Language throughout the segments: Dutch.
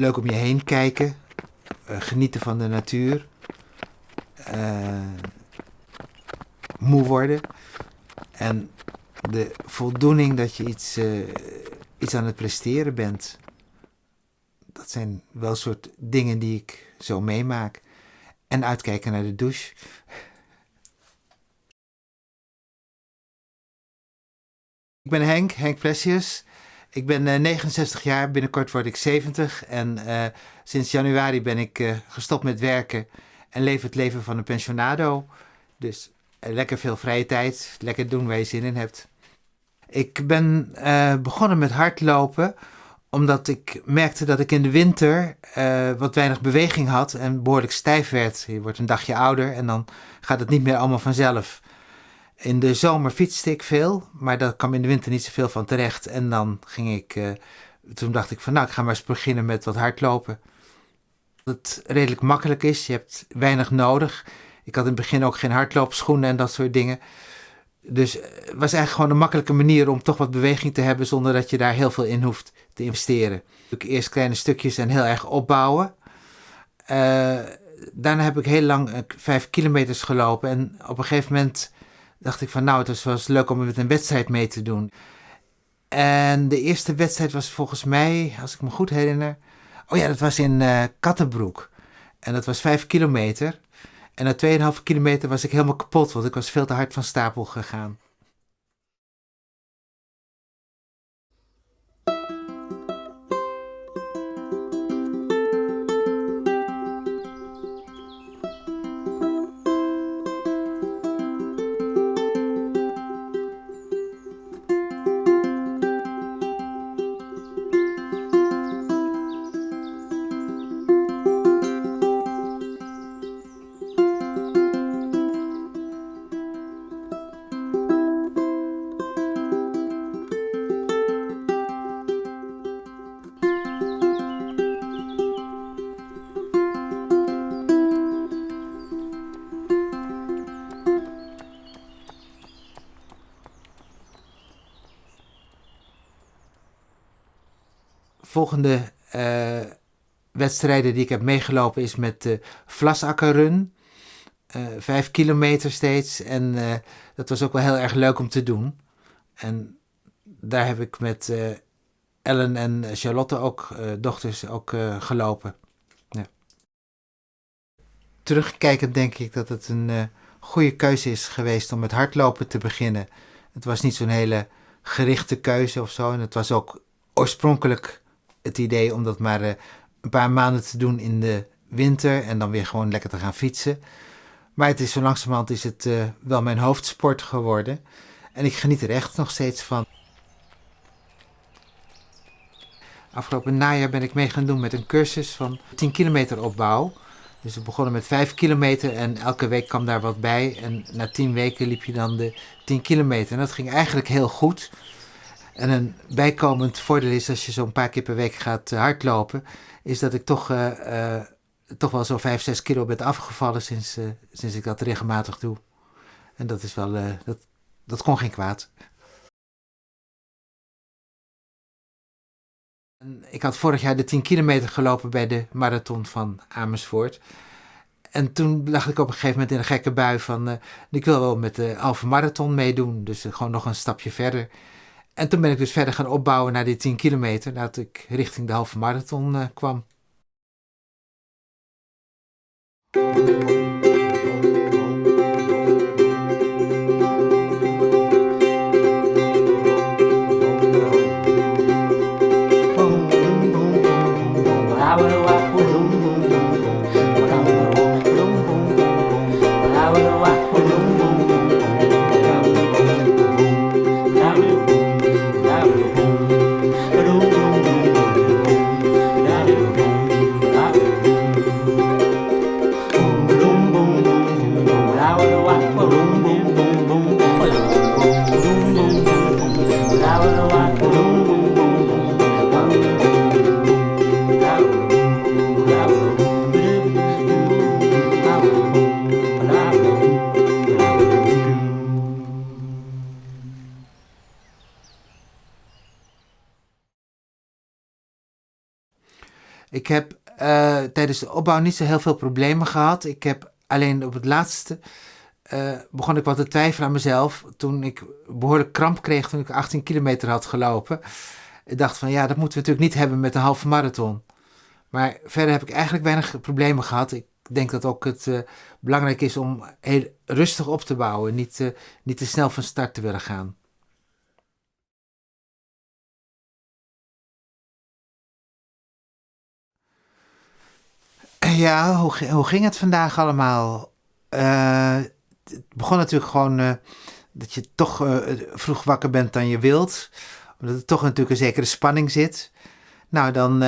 leuk om je heen kijken, genieten van de natuur, moe worden en de voldoening dat je iets aan het presteren bent. Dat zijn wel soort dingen die ik zo meemaak. En uitkijken naar de douche. Ik ben Henk Plessius. Ik ben 69 jaar, binnenkort word ik 70. En sinds januari ben ik gestopt met werken en leef het leven van een pensionado. Dus lekker veel vrije tijd, lekker doen waar je zin in hebt. Ik ben begonnen met hardlopen omdat ik merkte dat ik in de winter wat weinig beweging had en behoorlijk stijf werd. Je wordt een dagje ouder en dan gaat het niet meer allemaal vanzelf. In de zomer fietste ik veel, maar daar kwam in de winter niet zoveel van terecht. En dan toen dacht ik van nou, ik ga maar eens beginnen met wat hardlopen. Dat het redelijk makkelijk is, je hebt weinig nodig. Ik had in het begin ook geen hardloopschoenen en dat soort dingen. Dus het was eigenlijk gewoon een makkelijke manier om toch wat beweging te hebben zonder dat je daar heel veel in hoeft te investeren. Eerst kleine stukjes en heel erg opbouwen. Daarna heb ik heel lang 5 kilometers gelopen en op een gegeven moment dacht ik van nou, het was leuk om met een wedstrijd mee te doen. En de eerste wedstrijd was volgens mij, als ik me goed herinner, oh ja, dat was in Kattenbroek. En dat was 5 kilometer. En na 2,5 kilometer was ik helemaal kapot, want ik was veel te hard van stapel gegaan. Volgende wedstrijden die ik heb meegelopen is met de Vlasakkerrun. 5 kilometer steeds. En dat was ook wel heel erg leuk om te doen. En daar heb ik met Ellen en Charlotte ook, dochters, ook gelopen. Ja. Terugkijkend denk ik dat het een goede keuze is geweest om met hardlopen te beginnen. Het was niet zo'n hele gerichte keuze of zo. En het was ook oorspronkelijk het idee om dat maar een paar maanden te doen in de winter en dan weer gewoon lekker te gaan fietsen. Maar het is zo langzamerhand is het wel mijn hoofdsport geworden. En ik geniet er echt nog steeds van. Afgelopen najaar ben ik mee gaan doen met een cursus van 10 kilometer opbouw. Dus we begonnen met 5 kilometer en elke week kwam daar wat bij. En na 10 weken liep je dan de 10 kilometer. En dat ging eigenlijk heel goed. En een bijkomend voordeel is als je zo'n paar keer per week gaat hardlopen, is dat ik toch wel zo'n 5, 6 kilo ben afgevallen sinds ik dat regelmatig doe. En dat is wel, dat kon geen kwaad. En ik had vorig jaar de 10 kilometer gelopen bij de marathon van Amersfoort. En toen lag ik op een gegeven moment in een gekke bui van, ik wil wel met de halve marathon meedoen. Dus gewoon nog een stapje verder. En toen ben ik dus verder gaan opbouwen naar die 10 kilometer, nadat ik richting de halve marathon kwam. Ik heb tijdens de opbouw niet zo heel veel problemen gehad. Ik heb alleen op het laatste begon ik wat te twijfelen aan mezelf. Toen ik behoorlijk kramp kreeg toen ik 18 kilometer had gelopen. Ik dacht van ja, dat moeten we natuurlijk niet hebben met een halve marathon. Maar verder heb ik eigenlijk weinig problemen gehad. Ik denk dat ook het belangrijk is om heel rustig op te bouwen. Niet te snel van start te willen gaan. Ja, hoe ging het vandaag allemaal? Het begon natuurlijk gewoon dat je toch vroeg wakker bent dan je wilt. Omdat er toch natuurlijk een zekere spanning zit. Nou, dan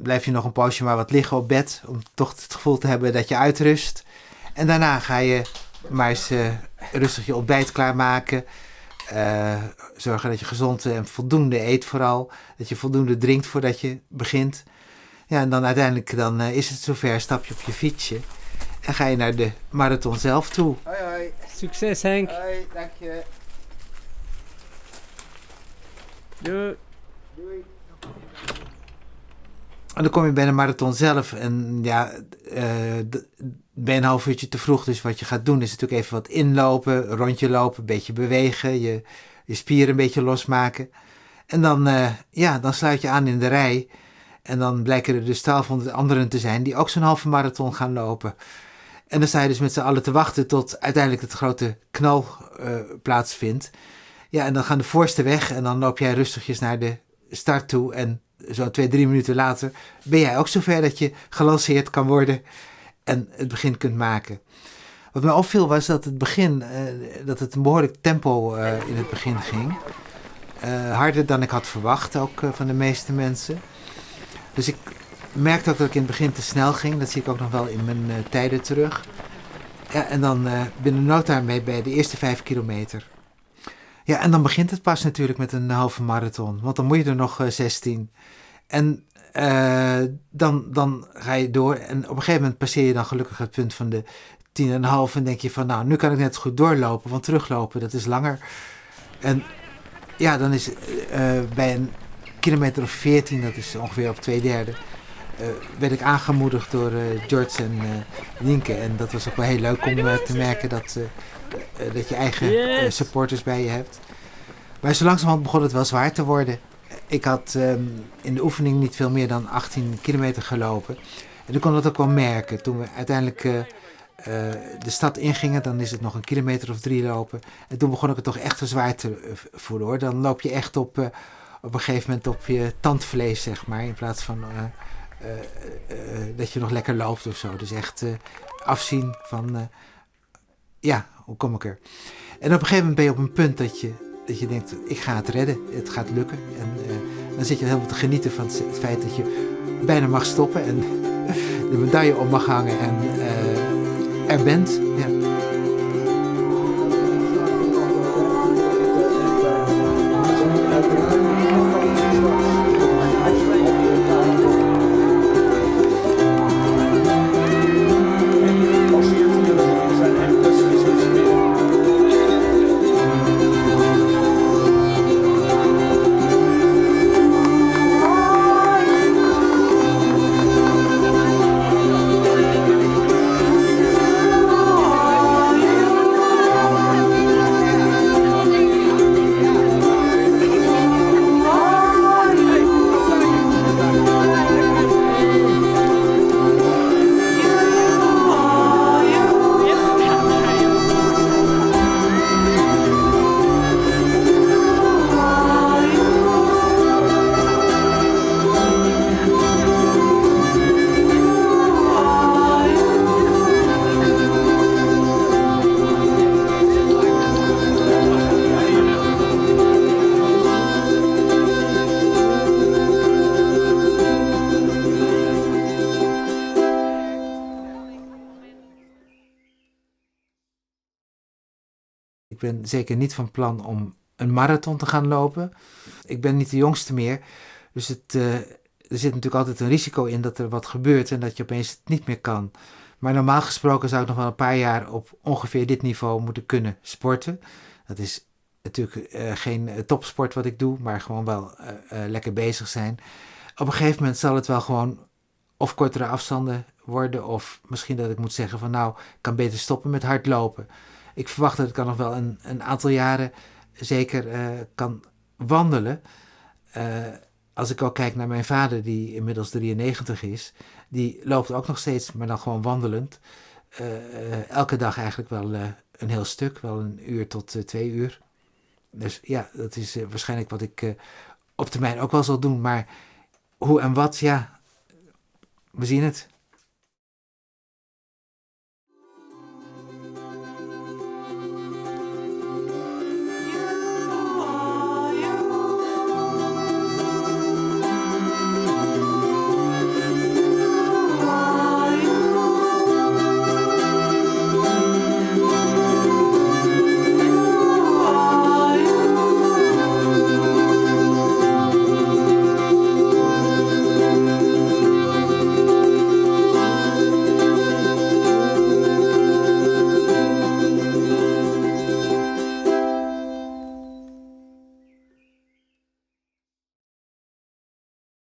blijf je nog een poosje maar wat liggen op bed. Om toch het gevoel te hebben dat je uitrust. En daarna ga je maar eens rustig je ontbijt klaarmaken. Zorgen dat je gezond en voldoende eet vooral. Dat je voldoende drinkt voordat je begint. Ja, en dan uiteindelijk is het zover, stap je op je fietsje. En ga je naar de marathon zelf toe. Hoi, hoi. Succes Henk. Hoi, dank je. Doei. Doei. En dan kom je bij de marathon zelf. En ja, ben je een half uurtje te vroeg. Dus wat je gaat doen is natuurlijk even wat inlopen, een rondje lopen, een beetje bewegen. Je spieren een beetje losmaken. En dan sluit je aan in de rij. En dan blijken er dus 1200 anderen te zijn die ook zo'n halve marathon gaan lopen. En dan sta je dus met z'n allen te wachten tot uiteindelijk het grote knal plaatsvindt. Ja, en dan gaan de voorste weg en dan loop jij rustigjes naar de start toe. En zo 2-3 minuten later ben jij ook zover dat je gelanceerd kan worden en het begin kunt maken. Wat me opviel was dat dat het een behoorlijk tempo in het begin ging. Harder dan ik had verwacht ook van de meeste mensen. Dus ik merkte ook dat ik in het begin te snel ging. Dat zie ik ook nog wel in mijn tijden terug. Ja, en dan binnen no time mee bij de eerste 5 kilometer. Ja, en dan begint het pas natuurlijk met een halve marathon. Want dan moet je er nog 16. En dan ga je door. En op een gegeven moment passeer je dan gelukkig het punt van de 10,5. En denk je van nou, nu kan ik net goed doorlopen. Want teruglopen, dat is langer. En ja, dan is bij een kilometer of 14, dat is ongeveer op 2/3, werd ik aangemoedigd door George en Nienke. En dat was ook wel heel leuk om te merken dat je eigen supporters bij je hebt. Maar zo langzamerhand begon het wel zwaar te worden. Ik had in de oefening niet veel meer dan 18 kilometer gelopen. En ik kon dat ook wel merken. Toen we uiteindelijk de stad ingingen, dan is het nog een kilometer of 3 lopen. En toen begon ik het toch echt te zwaar te voelen hoor. Dan loop je echt op een gegeven moment op je tandvlees, zeg maar. In plaats van dat je nog lekker loopt of zo. Dus echt afzien van, hoe kom ik er? En op een gegeven moment ben je op een punt dat je denkt, ik ga het redden. Het gaat lukken. En dan zit je helemaal te genieten van het feit dat je bijna mag stoppen. En de medaille om mag hangen. En er bent. Ja. Ik ben zeker niet van plan om een marathon te gaan lopen. Ik ben niet de jongste meer. Dus er zit natuurlijk altijd een risico in dat er wat gebeurt en dat je opeens het niet meer kan. Maar normaal gesproken zou ik nog wel een paar jaar op ongeveer dit niveau moeten kunnen sporten. Dat is natuurlijk geen topsport wat ik doe, maar gewoon wel lekker bezig zijn. Op een gegeven moment zal het wel gewoon of kortere afstanden worden, of misschien dat ik moet zeggen van nou, ik kan beter stoppen met hardlopen. Ik verwacht dat ik dan nog wel een aantal jaren zeker kan wandelen. Als ik ook kijk naar mijn vader, die inmiddels 93 is, die loopt ook nog steeds, maar dan gewoon wandelend. Elke dag eigenlijk wel een heel stuk, wel 1 uur tot 2 uur. Dus ja, dat is waarschijnlijk wat ik op termijn ook wel zal doen. Maar hoe en wat, ja, we zien het.